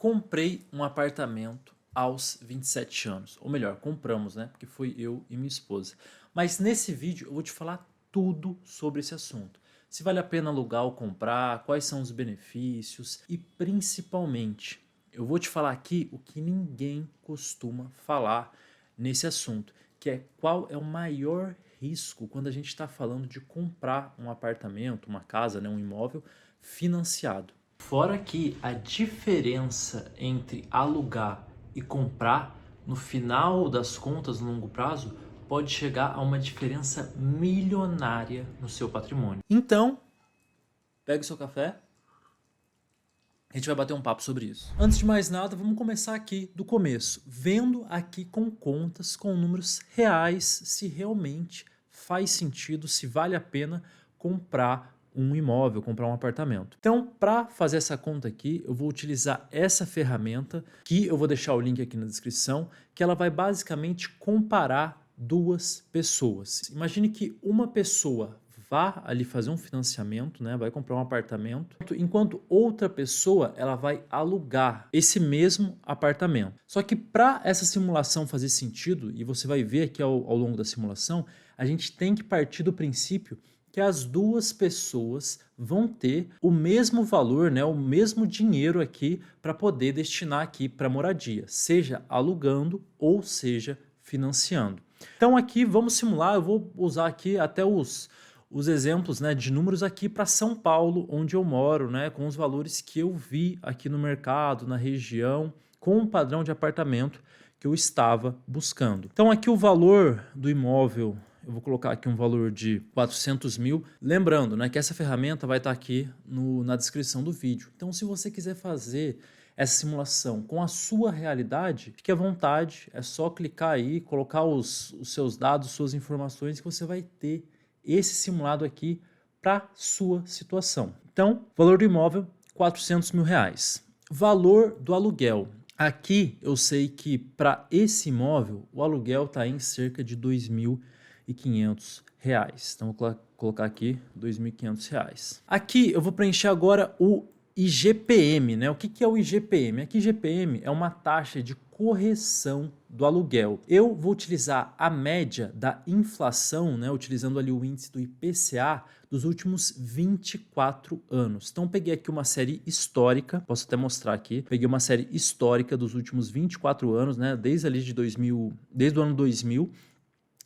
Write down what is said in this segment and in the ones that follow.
Comprei um apartamento aos 27 anos. Ou melhor, compramos, né? Porque foi eu e minha esposa. Mas nesse vídeo eu vou te falar tudo sobre esse assunto. Se vale a pena alugar ou comprar, quais são os benefícios e principalmente, eu vou te falar aqui o que ninguém costuma falar nesse assunto, que é qual é o maior risco quando a gente está falando de comprar um apartamento, uma casa, né, um imóvel financiado. Fora que a diferença entre alugar e comprar, no final das contas, no longo prazo, pode chegar a uma diferença milionária no seu patrimônio. Então, pegue o seu café, a gente vai bater um papo sobre isso. Antes de mais nada, vamos começar aqui do começo, vendo aqui com contas, com números reais, se realmente faz sentido, se vale a pena comprar um imóvel, comprar um apartamento. Então, para fazer essa conta aqui, eu vou utilizar essa ferramenta, que eu vou deixar o link aqui na descrição, que ela vai basicamente comparar duas pessoas. Imagine que uma pessoa vá ali fazer um financiamento, né, vai comprar um apartamento, enquanto outra pessoa ela vai alugar esse mesmo apartamento. Só que para essa simulação fazer sentido, e você vai ver aqui ao longo da simulação, a gente tem que partir do princípio que as duas pessoas vão ter o mesmo valor, né, o mesmo dinheiro aqui para poder destinar aqui para moradia, seja alugando ou seja financiando. Então aqui vamos simular, eu vou usar aqui até os exemplos, né, de números aqui para São Paulo, onde eu moro, né, com os valores que eu vi aqui no mercado, na região, com o padrão de apartamento que eu estava buscando. Então aqui o valor do imóvel, eu vou colocar aqui um valor de 400 mil. Lembrando, né, que essa ferramenta vai estar aqui na descrição do vídeo. Então se você quiser fazer essa simulação com a sua realidade, fique à vontade, é só clicar aí, colocar os seus dados, suas informações que você vai ter esse simulado aqui para sua situação. Então, valor do imóvel, 400 mil reais. Valor do aluguel. Aqui eu sei que para esse imóvel o aluguel está em cerca de R$ 2.500. Então vou colocar aqui R$ 2.500. Aqui eu vou preencher agora o IGPM, né? O que é o IGPM? Aqui IGPM é uma taxa de correção do aluguel. Eu vou utilizar a média da inflação, né? Utilizando ali o índice do IPCA dos últimos 24 anos. Então peguei aqui uma série histórica, posso até mostrar aqui. Peguei uma série histórica dos últimos 24 anos, né? Desde ali de 2000, desde o ano 2000.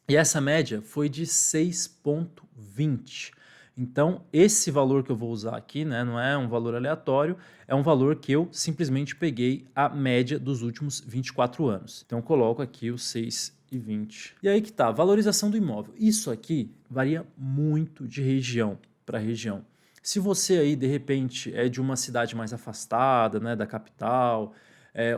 E essa média foi de 6,20. Então, esse valor que eu vou usar aqui, né, não é um valor aleatório, é um valor que eu simplesmente peguei a média dos últimos 24 anos. Então, eu coloco aqui o 6,20. E aí que tá, valorização do imóvel. Isso aqui varia muito de região para região. Se você aí, de repente, é de uma cidade mais afastada, né, da capital,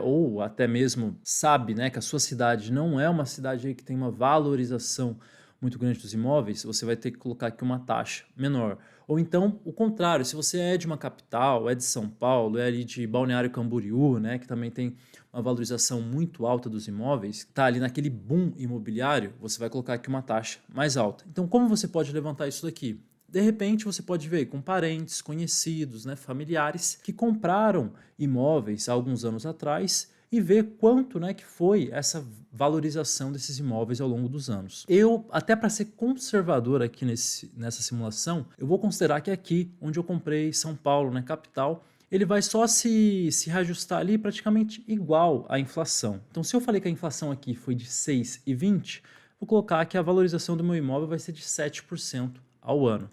ou até mesmo sabe, né, que a sua cidade não é uma cidade aí que tem uma valorização muito grande dos imóveis, você vai ter que colocar aqui uma taxa menor. Ou então, o contrário, se você é de uma capital, é de São Paulo, é ali de Balneário Camboriú, né, que também tem uma valorização muito alta dos imóveis, está ali naquele boom imobiliário, você vai colocar aqui uma taxa mais alta. Então, como você pode levantar isso daqui? De repente, você pode ver com parentes, conhecidos, né, familiares que compraram imóveis há alguns anos atrás e ver quanto, né, que foi essa valorização desses imóveis ao longo dos anos. Eu, até para ser conservador aqui nessa simulação, eu vou considerar que aqui, onde eu comprei, São Paulo, né, capital, ele vai só se reajustar ali praticamente igual à inflação. Então, se eu falei que a inflação aqui foi de 6,20, vou colocar que a valorização do meu imóvel vai ser de 7% ao ano.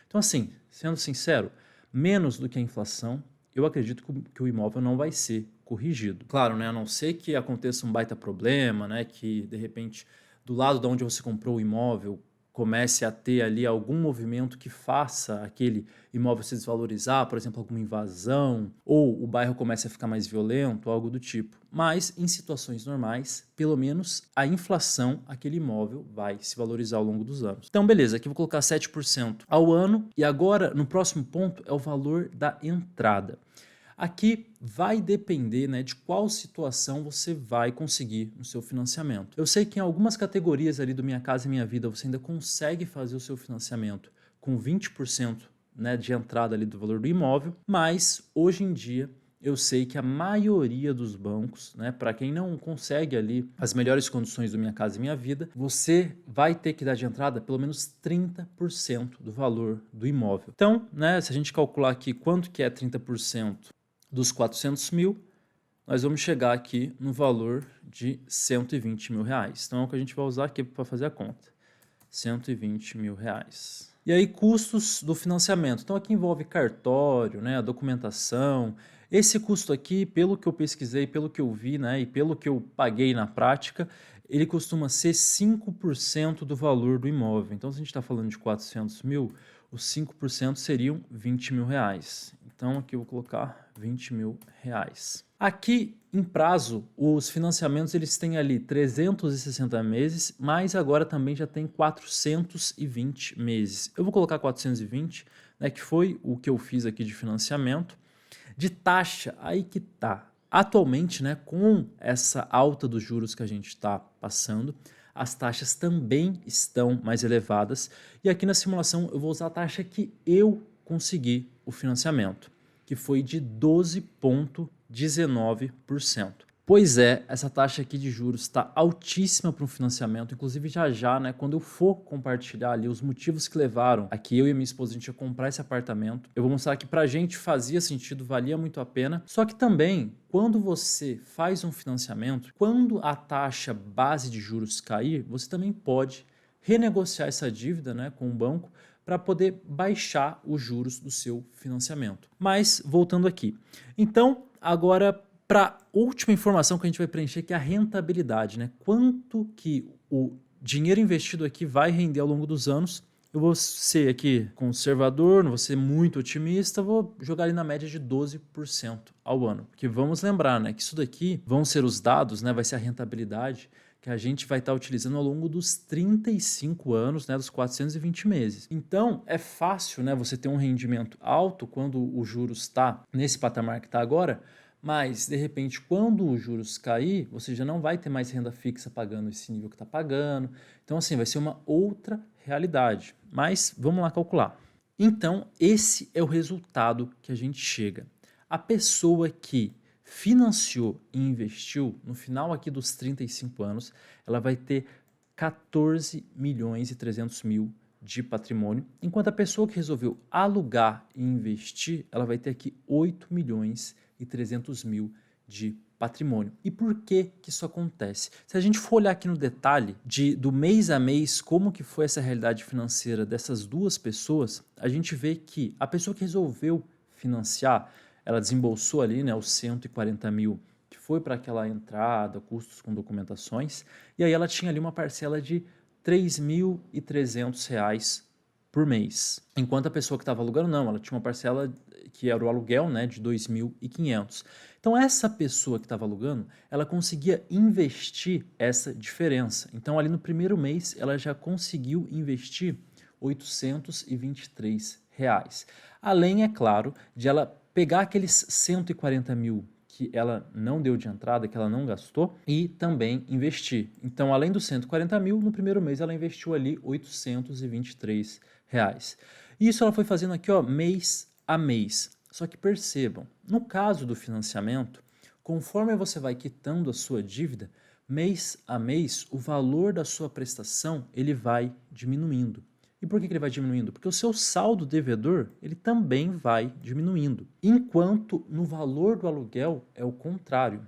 Então, assim, sendo sincero, menos do que a inflação, eu acredito que o imóvel não vai ser corrigido. Claro, né, a não ser que aconteça um baita problema, né, que de repente do lado de onde você comprou o imóvel comece a ter ali algum movimento que faça aquele imóvel se desvalorizar, por exemplo, alguma invasão, ou o bairro comece a ficar mais violento, algo do tipo. Mas, em situações normais, pelo menos a inflação, aquele imóvel vai se valorizar ao longo dos anos. Então, beleza, aqui eu vou colocar 7% ao ano, e agora, no próximo ponto, é o valor da entrada. Aqui vai depender, né, de qual situação você vai conseguir no seu financiamento. Eu sei que em algumas categorias ali do Minha Casa e Minha Vida você ainda consegue fazer o seu financiamento com 20%, né, de entrada ali do valor do imóvel, mas hoje em dia eu sei que a maioria dos bancos, né, para quem não consegue ali as melhores condições do Minha Casa e Minha Vida, você vai ter que dar de entrada pelo menos 30% do valor do imóvel. Então, né, se a gente calcular aqui quanto que é 30% dos 400 mil, nós vamos chegar aqui no valor de 120 mil reais. Então é o que a gente vai usar aqui para fazer a conta. 120 mil reais. E aí, custos do financiamento. Então aqui envolve cartório, né, a documentação. Esse custo aqui, pelo que eu pesquisei, pelo que eu vi, né, e pelo que eu paguei na prática, ele costuma ser 5% do valor do imóvel. Então, se a gente está falando de 400 mil, os 5% seriam 20 mil reais. Então, aqui eu vou colocar 20 mil reais. Aqui, em prazo, os financiamentos eles têm ali 360 meses, mas agora também já tem 420 meses. Eu vou colocar 420, né, que foi o que eu fiz aqui de financiamento. De taxa, aí que tá. Atualmente, né, com essa alta dos juros que a gente está passando, as taxas também estão mais elevadas. E aqui na simulação eu vou usar a taxa que eu consegui o financiamento, que foi de 12,19%. Pois é, essa taxa aqui de juros está altíssima para um financiamento, inclusive já, né, quando eu for compartilhar ali os motivos que levaram a que eu e minha esposa a gente ia comprar esse apartamento, eu vou mostrar que para a gente fazia sentido, valia muito a pena, só que também, quando você faz um financiamento, quando a taxa base de juros cair, você também pode renegociar essa dívida, né, com o banco para poder baixar os juros do seu financiamento. Mas, voltando aqui. Então, agora, para a última informação que a gente vai preencher, que é a rentabilidade, né? Quanto que o dinheiro investido aqui vai render ao longo dos anos. Eu vou ser aqui conservador, não vou ser muito otimista, vou jogar ali na média de 12% ao ano. Porque vamos lembrar, né, que isso daqui vão ser os dados, né, vai ser a rentabilidade que a gente vai estar utilizando ao longo dos 35 anos, né, dos 420 meses. Então, é fácil, né, você ter um rendimento alto quando o juros está nesse patamar que está agora, mas, de repente, quando os juros cair, você já não vai ter mais renda fixa pagando esse nível que está pagando. Então, assim, vai ser uma outra realidade. Mas, vamos lá calcular. Então, esse é o resultado que a gente chega. A pessoa que financiou e investiu, no final aqui dos 35 anos, ela vai ter 14 milhões e 300 mil de patrimônio, enquanto a pessoa que resolveu alugar e investir, ela vai ter aqui 8 milhões e 300 mil de patrimônio. E por que que isso acontece? Se a gente for olhar aqui no detalhe do mês a mês, como que foi essa realidade financeira dessas duas pessoas, a gente vê que a pessoa que resolveu financiar, ela desembolsou ali, né, os 140 mil que foi para aquela entrada, custos com documentações, e aí ela tinha ali uma parcela de R$ 3.300 por mês. Enquanto a pessoa que estava alugando, não, ela tinha uma parcela que era o aluguel, né, de 2.500. Então essa pessoa que estava alugando, ela conseguia investir essa diferença. Então ali no primeiro mês ela já conseguiu investir R$ 823. Além, é claro, de ela pegar aqueles 140 mil que ela não deu de entrada, que ela não gastou, e também investir. Então, além dos 140 mil, no primeiro mês ela investiu ali R$ 823. Isso ela foi fazendo aqui, ó, mês a mês. Só que percebam, no caso do financiamento, conforme você vai quitando a sua dívida, mês a mês, o valor da sua prestação ele vai diminuindo. E por que ele vai diminuindo? Porque o seu saldo devedor ele também vai diminuindo. Enquanto no valor do aluguel é o contrário.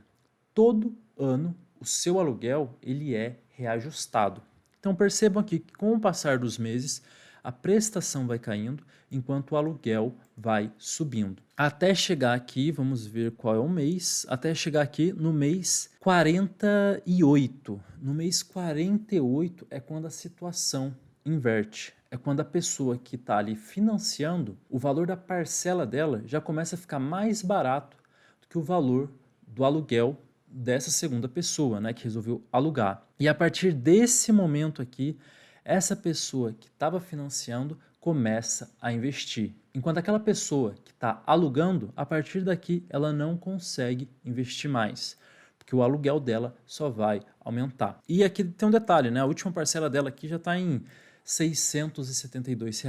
Todo ano o seu aluguel ele é reajustado. Então percebam aqui que com o passar dos meses a prestação vai caindo enquanto o aluguel vai subindo. Até chegar aqui, vamos ver qual é o mês, até chegar aqui no mês 48. No mês 48 é quando a situação inverte. É quando a pessoa que está ali financiando, o valor da parcela dela já começa a ficar mais barato do que o valor do aluguel dessa segunda pessoa, né, que resolveu alugar. E a partir desse momento aqui, essa pessoa que estava financiando começa a investir. Enquanto aquela pessoa que está alugando, a partir daqui ela não consegue investir mais, porque o aluguel dela só vai aumentar. E aqui tem um detalhe, né? A última parcela dela aqui já está em R$ 672.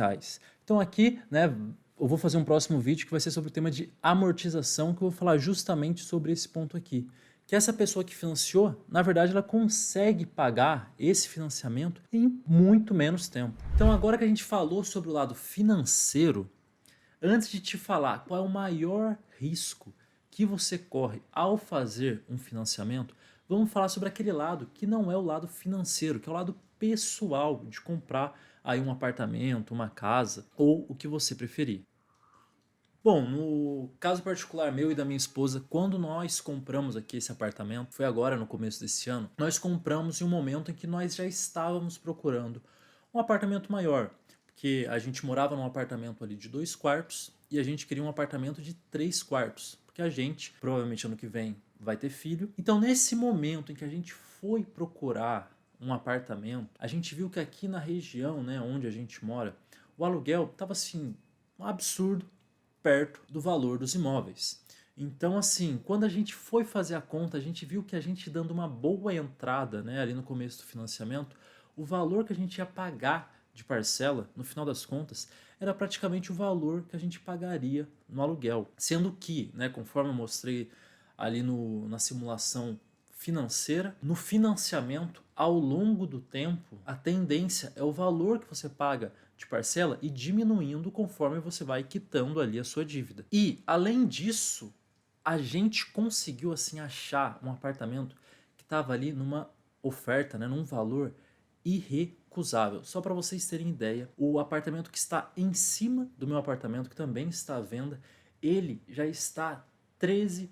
Então aqui, né, eu vou fazer um próximo vídeo que vai ser sobre o tema de amortização, que eu vou falar justamente sobre esse ponto aqui. Que essa pessoa que financiou, na verdade, ela consegue pagar esse financiamento em muito menos tempo. Então, agora que a gente falou sobre o lado financeiro, antes de te falar qual é o maior risco que você corre ao fazer um financiamento, vamos falar sobre aquele lado que não é o lado financeiro, que é o lado pessoal de comprar aí um apartamento, uma casa ou o que você preferir. Bom, no caso particular meu e da minha esposa, quando nós compramos aqui esse apartamento, foi agora no começo desse ano, nós compramos em um momento em que nós já estávamos procurando um apartamento maior, porque a gente morava num apartamento ali de 2 quartos e a gente queria um apartamento de 3 quartos, porque a gente, provavelmente ano que vem, vai ter filho. Então, nesse momento em que a gente foi procurar um apartamento, a gente viu que aqui na região, né, onde a gente mora, o aluguel estava assim, um absurdo perto do valor dos imóveis. Então, assim, quando a gente foi fazer a conta, a gente viu que a gente dando uma boa entrada, né, ali no começo do financiamento, o valor que a gente ia pagar de parcela, no final das contas, era praticamente o valor que a gente pagaria no aluguel. Sendo que, né, conforme eu mostrei ali na simulação financeira, no financiamento, ao longo do tempo, a tendência é o valor que você paga de parcela e diminuindo conforme você vai quitando ali a sua dívida. E, além disso, a gente conseguiu assim achar um apartamento que estava ali numa oferta, né, num valor irrecusável. Só para vocês terem ideia, o apartamento que está em cima do meu apartamento, que também está à venda, ele já está 13%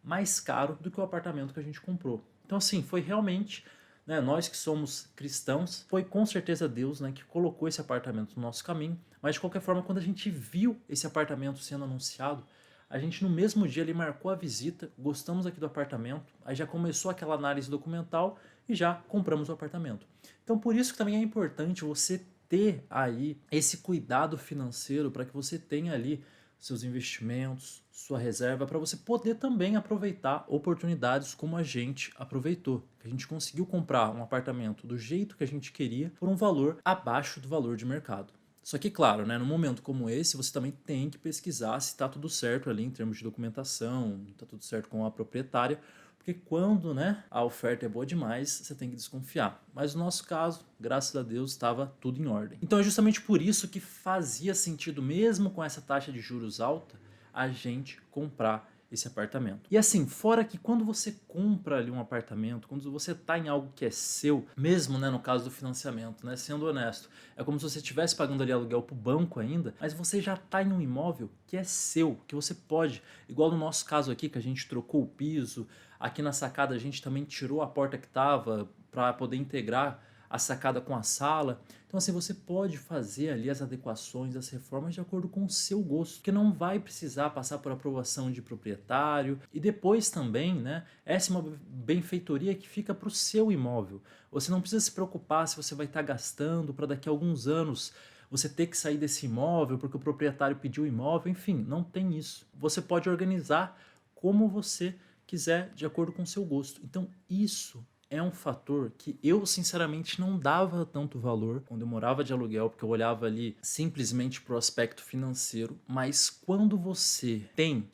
mais caro do que o apartamento que a gente comprou. Então, assim, foi realmente, né, nós que somos cristãos, foi com certeza Deus, né, que colocou esse apartamento no nosso caminho. Mas, de qualquer forma, quando a gente viu esse apartamento sendo anunciado, a gente no mesmo dia ele marcou a visita, gostamos aqui do apartamento, aí já começou aquela análise documental e já compramos o apartamento. Então, por isso que também é importante você ter aí esse cuidado financeiro para que você tenha ali seus investimentos, sua reserva, para você poder também aproveitar oportunidades como a gente aproveitou. A gente conseguiu comprar um apartamento do jeito que a gente queria por um valor abaixo do valor de mercado. Só que, claro, né, num momento como esse, você também tem que pesquisar se está tudo certo ali em termos de documentação, está tudo certo com a proprietária, porque quando, né, a oferta é boa demais, você tem que desconfiar. Mas no nosso caso, graças a Deus, estava tudo em ordem. Então é justamente por isso que fazia sentido, mesmo com essa taxa de juros alta, a gente comprar esse apartamento. E assim, fora que quando você compra ali um apartamento, quando você está em algo que é seu, mesmo, né, no caso do financiamento, né, sendo honesto, é como se você estivesse pagando ali aluguel para o banco ainda, mas você já está em um imóvel que é seu, que você pode, igual no nosso caso aqui, que a gente trocou o piso, aqui na sacada a gente também tirou a porta que estava para poder integrar a sacada com a sala. Então, assim, você pode fazer ali as adequações, as reformas de acordo com o seu gosto, porque não vai precisar passar por aprovação de proprietário. E depois também, né, essa é uma benfeitoria que fica para o seu imóvel. Você não precisa se preocupar se você vai estar gastando para daqui a alguns anos você ter que sair desse imóvel porque o proprietário pediu o imóvel. Enfim, não tem isso. Você pode organizar como você quiser, de acordo com o seu gosto. Então, isso é um fator que eu, sinceramente, não dava tanto valor quando eu morava de aluguel, porque eu olhava ali simplesmente para o aspecto financeiro, mas quando você tem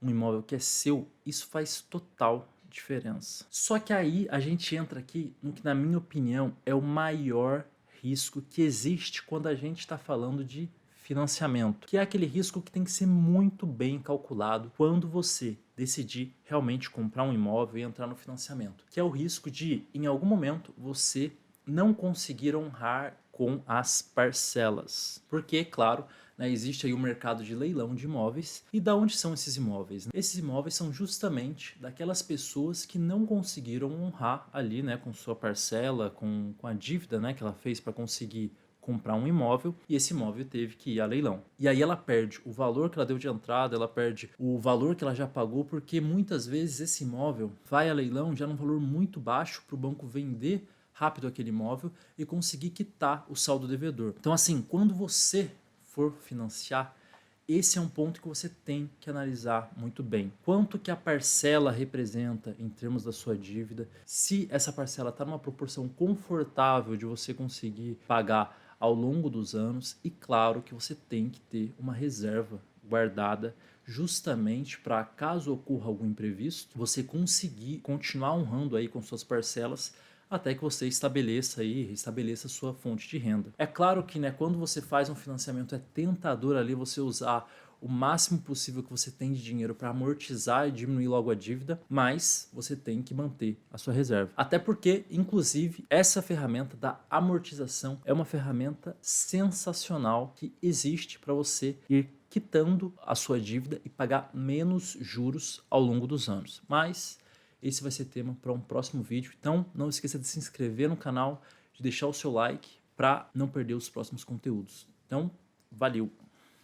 um imóvel que é seu, isso faz total diferença. Só que aí a gente entra aqui no que, na minha opinião, é o maior risco que existe quando a gente está falando de financiamento, que é aquele risco que tem que ser muito bem calculado quando você decidir realmente comprar um imóvel e entrar no financiamento, que é o risco de, em algum momento, você não conseguir honrar com as parcelas. Porque, claro, né, existe aí o mercado de leilão de imóveis. E da onde são esses imóveis? Esses imóveis são justamente daquelas pessoas que não conseguiram honrar ali, né, com sua parcela, com a dívida, né, que ela fez para conseguir comprar um imóvel, e esse imóvel teve que ir a leilão. E aí ela perde o valor que ela deu de entrada, ela perde o valor que ela já pagou, porque muitas vezes esse imóvel vai a leilão já num valor muito baixo para o banco vender rápido aquele imóvel e conseguir quitar o saldo devedor. Então, assim, quando você for financiar, esse é um ponto que você tem que analisar muito bem. Quanto que a parcela representa em termos da sua dívida, se essa parcela está numa proporção confortável de você conseguir pagar ao longo dos anos e claro que você tem que ter uma reserva guardada justamente para caso ocorra algum imprevisto, você conseguir continuar honrando aí com suas parcelas até que você estabeleça aí, restabeleça sua fonte de renda. É claro que, né, quando você faz um financiamento é tentador ali você usar o máximo possível que você tem de dinheiro para amortizar e diminuir logo a dívida, mas você tem que manter a sua reserva. Até porque, inclusive, essa ferramenta da amortização é uma ferramenta sensacional que existe para você ir quitando a sua dívida e pagar menos juros ao longo dos anos. Mas esse vai ser tema para um próximo vídeo. Então, não esqueça de se inscrever no canal, de deixar o seu like para não perder os próximos conteúdos. Então, valeu!